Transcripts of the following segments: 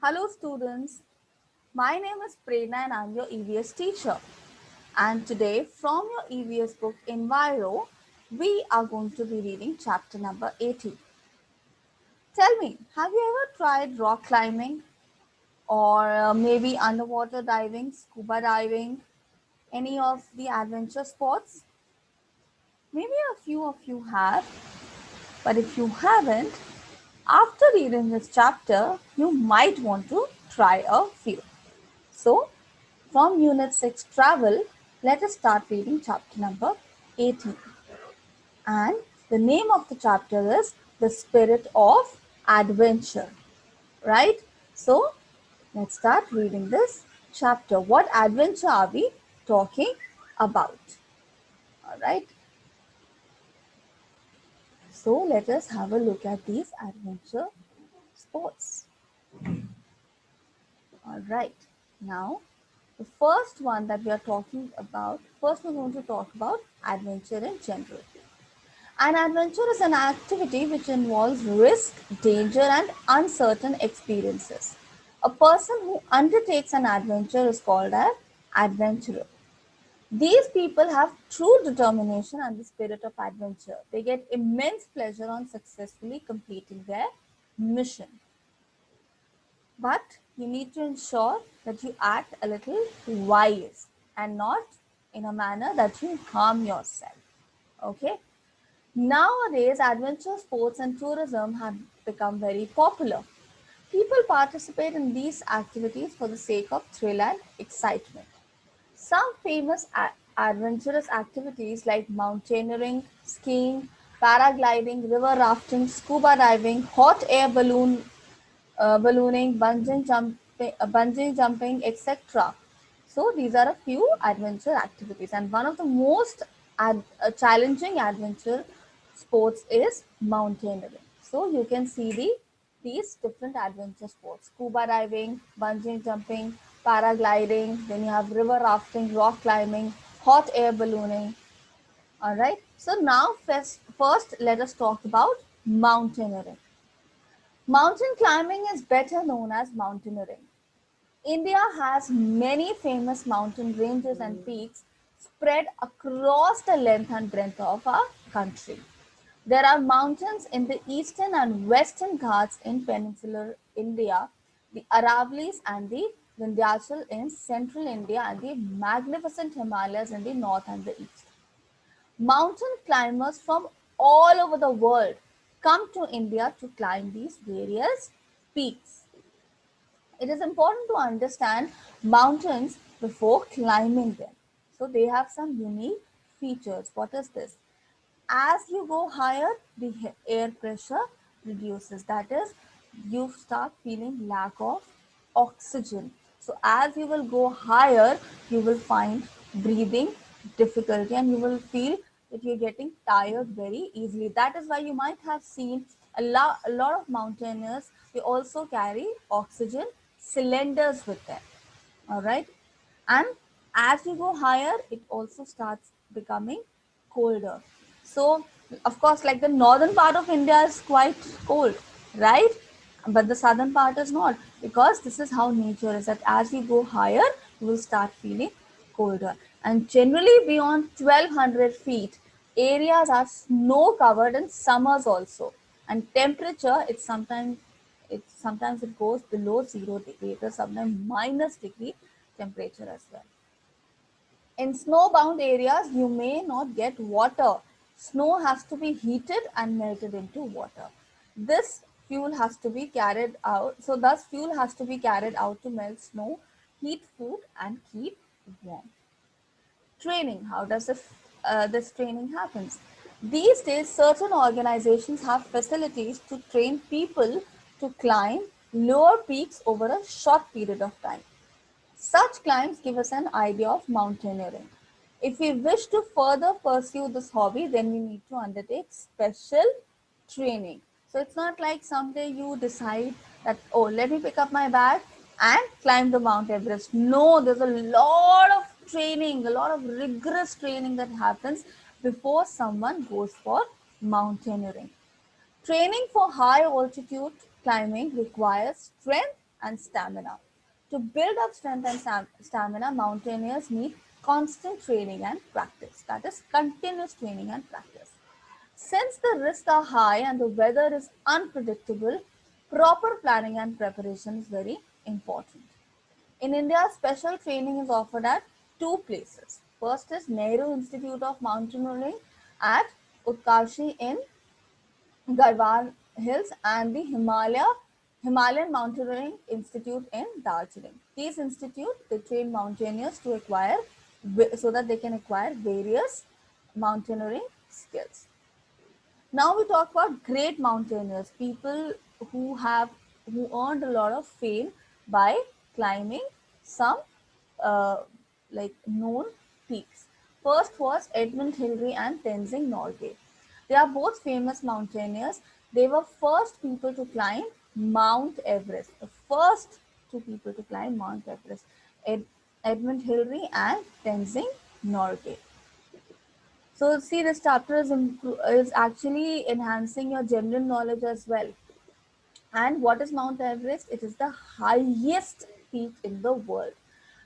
Hello students, my name is Prerna and I'm your EVS teacher. And today from your EVS book Enviro, we are going to be reading chapter number 18. Tell me, have you ever tried rock climbing or maybe underwater diving, scuba diving, any of the adventure sports? Maybe a few of you have, but if you haven't, after reading this chapter, you might want to try a few. So, from Unit 6 Travel, let us start reading chapter number 18. And the name of the chapter is The Spirit of Adventure. Right? So, let's start reading this chapter. What adventure are we talking about? Alright. So, let us have a look at these adventure sports. Alright. Now, the first one that we are talking about, first we're going to talk about adventure in general. An adventure is an activity which involves risk, danger, and uncertain experiences. A person who undertakes an adventure is called an adventurer. These people have true determination and the spirit of adventure. They get immense pleasure on successfully completing their mission. But you need to ensure that you act a little wise and not in a manner that you harm yourself. Okay? Nowadays, adventure sports and tourism have become very popular. People participate in these activities for the sake of thrill and excitement. Some famous adventurous activities like mountaineering, skiing, paragliding, river rafting, scuba diving, hot air ballooning, bungee jumping, etc. So these are a few adventure activities, and one of the most challenging adventure sports is mountaineering. So you can see these different adventure sports: scuba diving, bungee jumping, paragliding. Then you have river rafting, rock climbing, hot air ballooning. All right. So now first let us talk about mountaineering. Mountain climbing is better known as mountaineering. India has many famous mountain ranges and peaks spread across the length and breadth of our country. There are mountains in the eastern and western Ghats in peninsular India, the Aravallis and the Vindhyachal in central India, and the magnificent Himalayas in the north and the east. Mountain climbers from all over the world come to India to climb these various peaks. It is important to understand mountains before climbing them. So they have some unique features. What is this? As you go higher, the air pressure reduces. That is, you start feeling lack of oxygen. So as you will go higher, you will find breathing difficulty and you will feel that you're getting tired very easily. That is why you might have seen a lot of mountaineers, they also carry oxygen cylinders with them. All right. And as you go higher, it also starts becoming colder. So, of course, like the northern part of India is quite cold, right? But the southern part is not, because this is how nature is, that as you go higher, you will start feeling colder. And generally, beyond 1200 feet, areas are snow covered in summers also. And temperature, it goes below 0 degree, sometimes minus degree temperature as well. In snowbound areas, you may not get water. Snow has to be heated and melted into water. This fuel has to be carried out. So, thus, fuel has to be carried out to melt snow, heat food, and keep warm. Training. How does this training happens? These days, certain organizations have facilities to train people to climb lower peaks over a short period of time. Such climbs give us an idea of mountaineering. If we wish to further pursue this hobby, then we need to undertake special training. So it's not like someday you decide that, oh, let me pick up my bag and climb the Mount Everest. No, there's a lot of training, a lot of rigorous training that happens before someone goes for mountaineering. Training for high altitude climbing requires strength and stamina. To build up strength and stamina, mountaineers need constant training and practice. That is, continuous training and practice. Since the risks are high and the weather is unpredictable, proper planning and preparation is very important. In India, special training is offered at two places. First is Nehru Institute of Mountaineering at Utkarshi in Garhwal Hills and the Himalayan Mountaineering Institute in Darjeeling. These institutes they train mountaineers to acquire so that they can acquire various mountaineering skills. Now we talk about great mountaineers, people who have who earned a lot of fame by climbing some uh, known peaks. First was Edmund Hillary and Tenzing Norgay. They are both famous mountaineers. They were first people to climb Mount Everest. The first two people to climb Mount Everest, Edmund Hillary and Tenzing Norgay. So see, this chapter is actually enhancing your general knowledge as well. And what is Mount Everest? It is the highest peak in the world.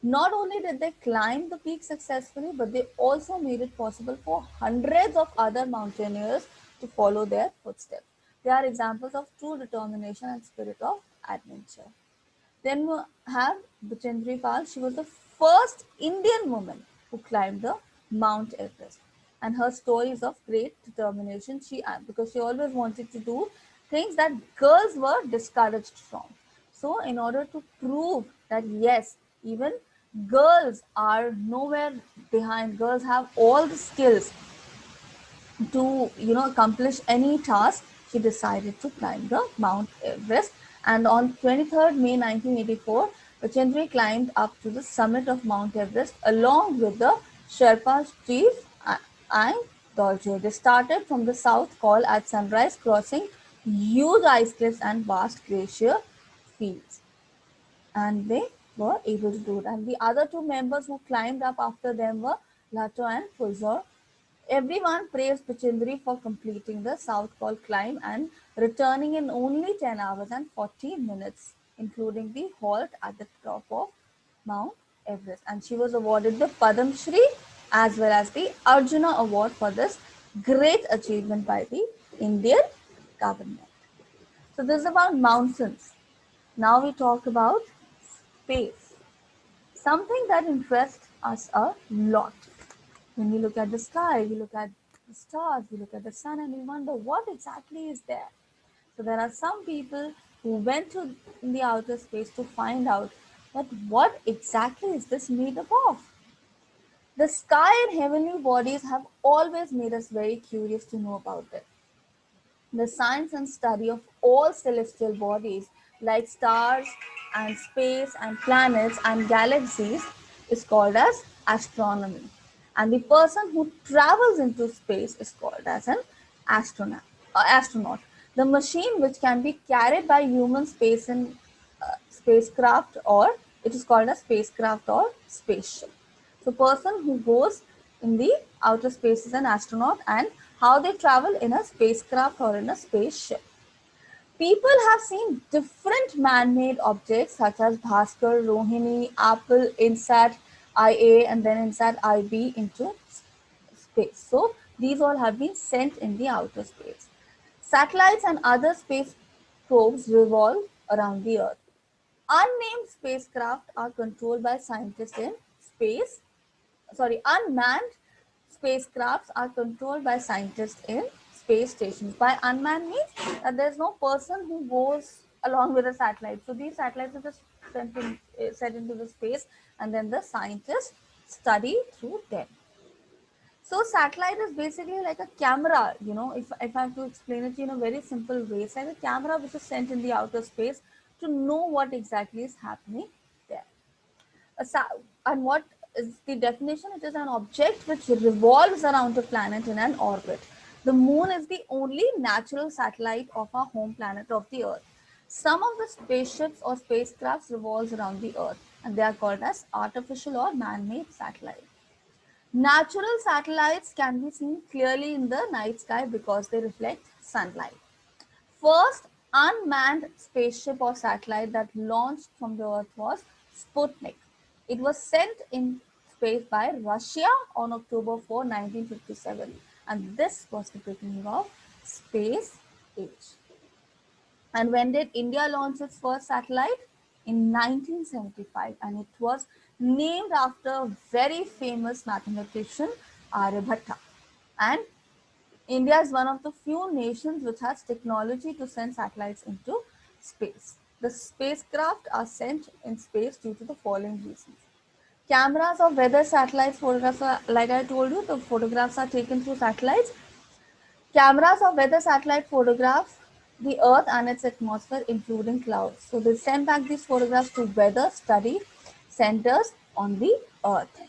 Not only did they climb the peak successfully, but they also made it possible for hundreds of other mountaineers to follow their footsteps. They are examples of true determination and spirit of adventure. Then we have Bachendri Pal. She was the first Indian woman who climbed the Mount Everest. And her story is of great determination. Because she always wanted to do things that girls were discouraged from. So, in order to prove that yes, even girls are nowhere behind, girls have all the skills to accomplish any task, she decided to climb the Mount Everest. And on 23rd May 1984, Bachendri climbed up to the summit of Mount Everest along with the Sherpa chief Aang Dorje. They started from the South Col at sunrise, crossing huge ice cliffs and vast glacier fields, and they were able to do it. And the other two members who climbed up after them were Lato and Pulzor. Everyone praised Pichindri for completing the South Col climb and returning in only 10 hours and 40 minutes, including the halt at the top of Mount Everest. And she was awarded the Padam Shri as well as the Arjuna Award for this great achievement by the Indian government. So this is about mountains. Now we talk about space, something that interests us a lot. When we look at the sky, we look at the stars, we look at the sun, and we wonder what exactly is there. So there are some people who went to in the outer space to find out that what exactly is this made up of. The sky and heavenly bodies have always made us very curious to know about it. The science and study of all celestial bodies like stars and space and planets and galaxies is called as astronomy. And the person who travels into space is called as an astronaut. The machine which can be carried by human space in spacecraft, or it is called a spacecraft or spaceship. So person who goes in the outer space is an astronaut, and how they travel in a spacecraft or in a spaceship. People have seen different man-made objects such as Bhaskar, Rohini, Apple, INSAT IA, and then INSAT IB into space. So these all have been sent in the outer space. Satellites and other space probes revolve around the Earth. Unnamed spacecraft are controlled by scientists in space. Unmanned spacecrafts are controlled by scientists in space stations. By unmanned means that there's no person who goes along with a satellite. So these satellites are just sent into the space, and then the scientists study through them. So satellite is basically like a camera, if I have to explain it in a very simple way, it's like a camera which is sent in the outer space to know what exactly is happening there. And what is the definition? It is an object which revolves around a planet in an orbit. The moon is the only natural satellite of our home planet of the Earth. Some of the spaceships or spacecrafts revolves around the Earth, and they are called as artificial or man-made satellites. Natural satellites can be seen clearly in the night sky because they reflect sunlight. First, unmanned spaceship or satellite that launched from the Earth was Sputnik. It was sent in space by Russia on October 4, 1957, and this was the beginning of space age. And when did India launch its first satellite? In 1975, and it was named after a very famous mathematician, Aryabhatta. And India is one of the few nations which has technology to send satellites into space. The spacecraft are sent in space due to the following reasons. Cameras of weather satellites photographs are, like I told you, the photographs are taken through satellites. Cameras of weather satellite photograph the Earth and its atmosphere, including clouds. So they send back these photographs to weather study centers on the Earth.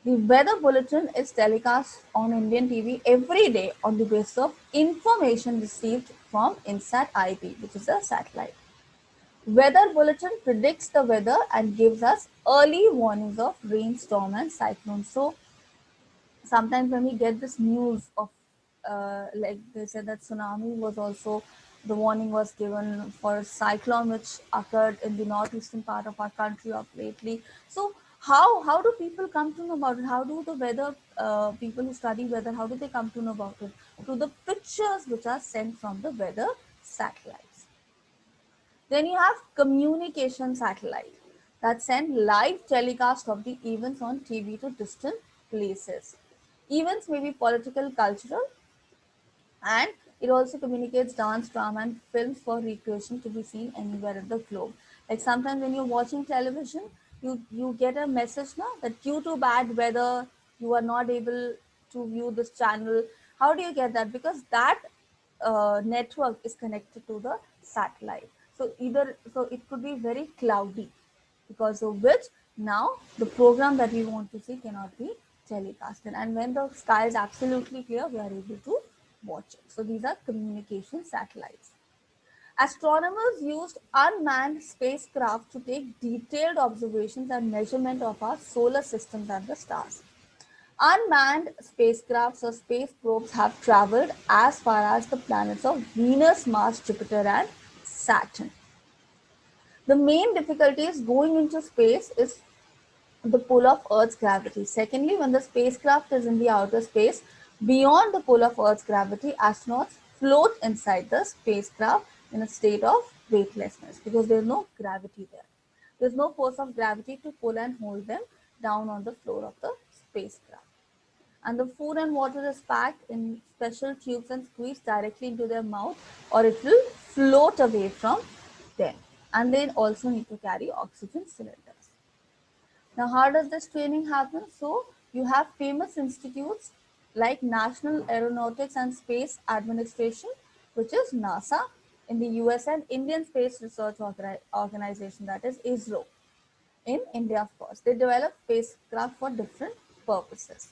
The weather bulletin is telecast on Indian TV every day on the basis of information received from INSAT IP, which is a satellite. Weather bulletin predicts the weather and gives us early warnings of rainstorm and cyclones. So sometimes when we get this news of like they said that tsunami was also, the warning was given for a cyclone which occurred in the northeastern part of our country of lately. So how do people come to know about it? How do the weather people who study weather, how do they come to know about it? Through the pictures which are sent from the weather satellites. Then you have communication satellite that send live telecast of the events on TV to distant places. Events may be political, cultural, and it also communicates dance, drama, and films for recreation to be seen anywhere in the globe. Like sometimes when you're watching television, you get a message now that due to bad weather, you are not able to view this channel. How do you get that? Because that network is connected to the satellite. So it could be very cloudy, because of which now the program that we want to see cannot be telecasted. And when the sky is absolutely clear, we are able to watch it. So these are communication satellites. Astronomers used unmanned spacecraft to take detailed observations and measurement of our solar systems and the stars. Unmanned spacecrafts or space probes have traveled as far as the planets of Venus, Mars, Jupiter, and Saturn. The main difficulty is going into space is the pull of Earth's gravity. Secondly, when the spacecraft is in the outer space, beyond the pull of Earth's gravity, astronauts float inside the spacecraft in a state of weightlessness because there's no gravity there. There's no force of gravity to pull and hold them down on the floor of the spacecraft. And the food and water is packed in special tubes and squeezed directly into their mouth, or it will float away from them. And they also need to carry oxygen cylinders. Now, how does this training happen? So, you have famous institutes like National Aeronautics and Space Administration, which is NASA in the US, and Indian Space Research Organization, that is ISRO, in India, of course. They develop spacecraft for different purposes.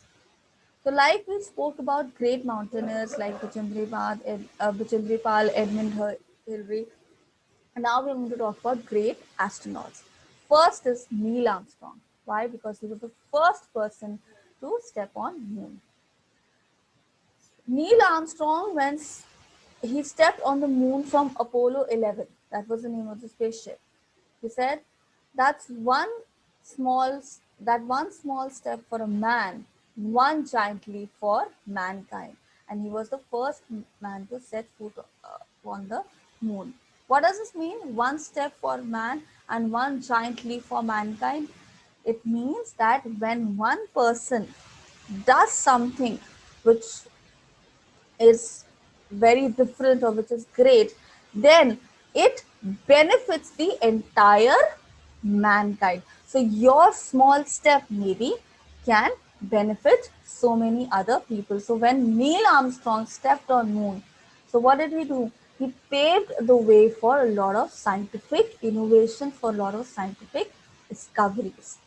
So, like we spoke about great mountaineers like Bachendri Pal, Edmund Hillary, and now we're going to talk about great astronauts. First is Neil Armstrong. Why? Because he was the first person to step on moon. Neil Armstrong, when he stepped on the moon from Apollo 11, that was the name of the spaceship. He said, "That's small, one small step for a man, one giant leap for mankind." And he was the first man to set foot on the moon. What does this mean? One step for man and one giant leap for mankind. It means that when one person does something which is very different or which is great, then it benefits the entire mankind. So your small step maybe can benefit so many other people. So when Neil Armstrong stepped on moon, so what did he do? He paved the way for a lot of scientific innovation, for a lot of scientific discoveries.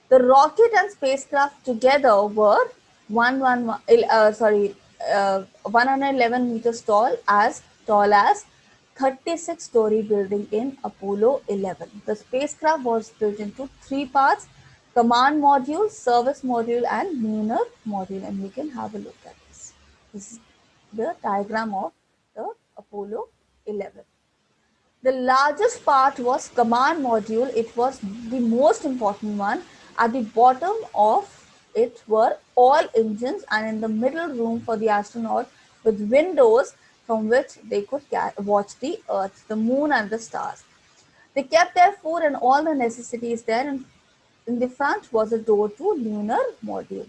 The rocket and spacecraft together were 111 meters tall as 36-story building in Apollo 11. The spacecraft was built into three parts: command module, service module, and lunar module. And we can have a look at this. This is the diagram of the Apollo 11. The largest part was command module. It was the most important one. At the bottom of it were all engines, and in the middle room for the astronaut with windows from which they could watch the Earth, the moon, and the stars. They kept their food and all the necessities there, and in the front was a door to lunar module.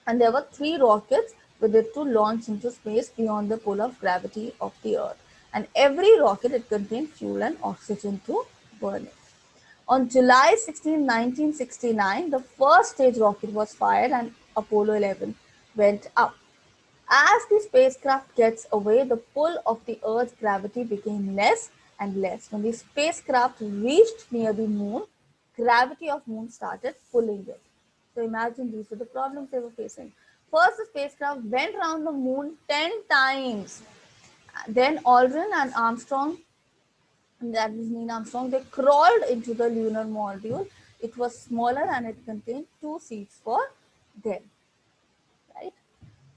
And there were three rockets with it to launch into space beyond the pull of gravity of the Earth. And every rocket it contained fuel and oxygen to burn it. On July 16, 1969, the first stage rocket was fired and Apollo 11 went up. As the spacecraft gets away, the pull of the Earth's gravity became less and less. When the spacecraft reached near the moon, gravity of moon started pulling it. So imagine these were the problems they were facing. First, the spacecraft went around the moon 10 times. Then Aldrin and Armstrong, and that is Neil Armstrong, they crawled into the lunar module. It was smaller and it contained 2 seats for them. Right?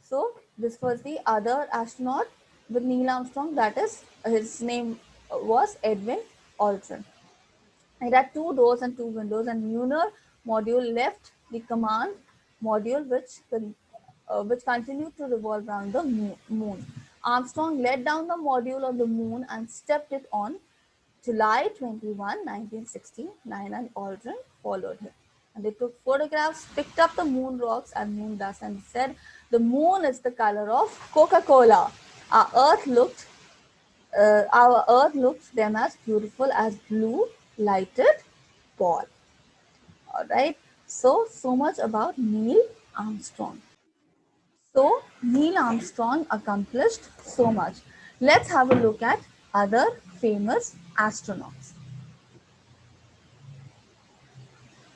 So this was the other astronaut with Neil Armstrong. That is, his name was Edwin Aldrin. It had two doors and two windows, and lunar module left the command module, which continued to revolve around the moon. Armstrong led down the module on the moon and stepped it on July 21, 1969, and Aldrin followed him. And they took photographs, picked up the moon rocks and moon dust, and said, "The moon is the color of Coca-Cola. Our Earth looked them as beautiful as blue lighted ball." All right. So much about Neil Armstrong. So Neil Armstrong accomplished so much. Let's have a look at other famous astronauts.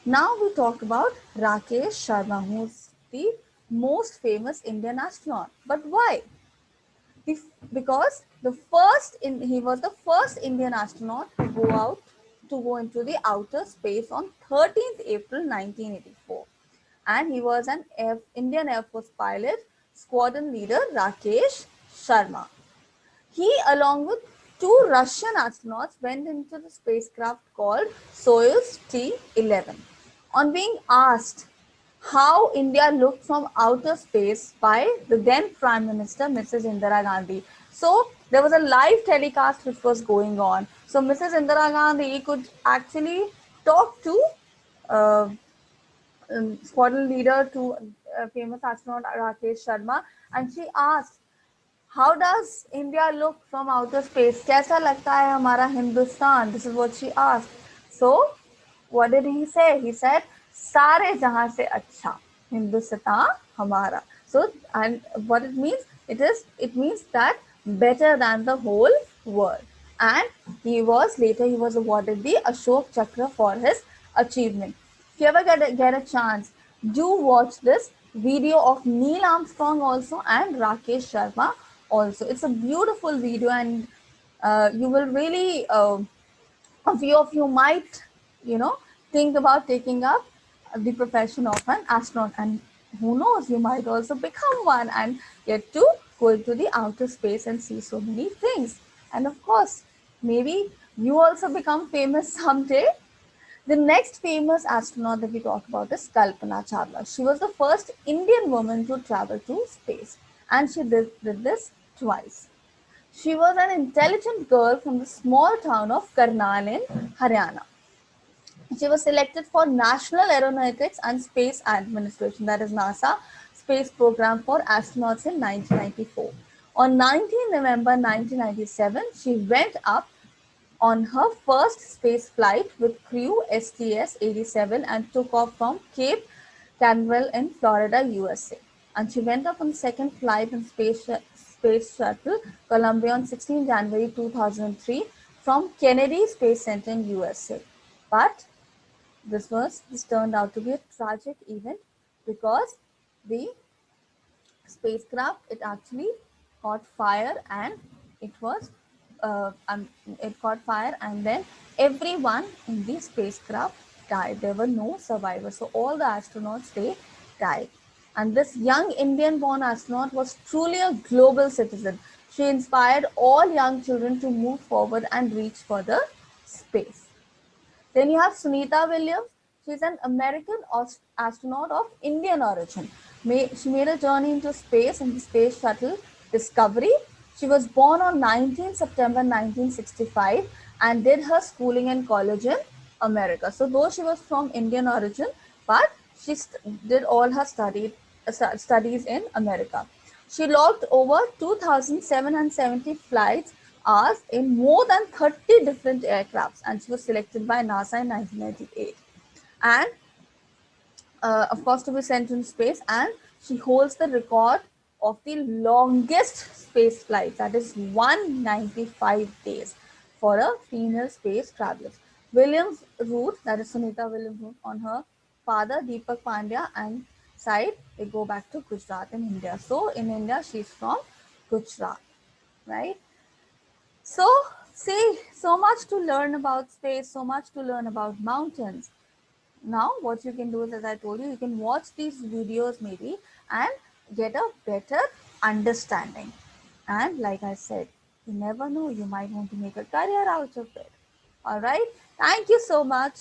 Now we talk about Rakesh Sharma, who's the most famous Indian astronaut. But why? Because he was the first Indian astronaut to go into the outer space on 13th April 1984, and he was an Indian Air Force pilot, squadron leader Rakesh Sharma. He, along with two Russian astronauts, went into the spacecraft called Soyuz T-11. On being asked how India looked from outer space by the then Prime Minister, Mrs. Indira Gandhi. So there was a live telecast which was going on. So Mrs. Indira Gandhi could actually talk to uh, squadron leader to famous astronaut Rakesh Sharma, and she asked, "How does India look from outer space? कैसा लगता है हमारा Hindustan?" This is what she asked. So what did he say? He said, "सारे जहां से अच्छा हिंदुस्तान हमारा." So, and what it means? It means that better than the whole world. And he was awarded the Ashok Chakra for his achievement. If you ever get a chance, do watch this video of Neil Armstrong also and Rakesh Sharma also. It's a beautiful video, and you will really, a few of you might, think about taking up the profession of an astronaut, and who knows, you might also become one and get to go into the outer space and see so many things. And of course, maybe you also become famous someday. The next famous astronaut that we talk about is Kalpana Chawla. She was the first Indian woman to travel to space, and she did this twice. She was an intelligent girl from the small town of Karnal in Haryana. She was selected for National Aeronautics and Space Administration, that is NASA, space program for astronauts in 1994. On 19 November 1997, she went up on her first space flight with crew STS-87 and took off from Cape Canaveral in Florida, USA. And she went up on the second flight in Space Shuttle Columbia on 16 January 2003 from Kennedy Space Center in USA. But this turned out to be a tragic event because the spacecraft, it actually caught fire, and it was it caught fire, and then everyone in the spacecraft died. There were no survivors, so all the astronauts, they died. And this young Indian born astronaut was truly a global citizen. She inspired all young children to move forward and reach for the space. Then you have Sunita Williams. She's an American astronaut of Indian origin. She made a journey into space in the space shuttle Discovery. She was born on 19 September 1965 and did her schooling and college in America. So though she was from Indian origin, but she did all her studies in America. She logged over 2,770 flights hours in more than 30 different aircrafts, and she was selected by NASA in 1998. And of course, to be sent into space, and she holds the record of the longest space flight, that is 195 days for a female space traveler. Williams' route, that is Sunita Williams' route, on her father Deepak Pandya and side, they go back to Gujarat in India. So in India, she's from Gujarat, right? So, see, so much to learn about space, so much to learn about mountains. Now, what you can do is, as I told you, you can watch these videos maybe and get a better understanding. And like I said, you never know, you might want to make a career out of it. All right. Thank you so much.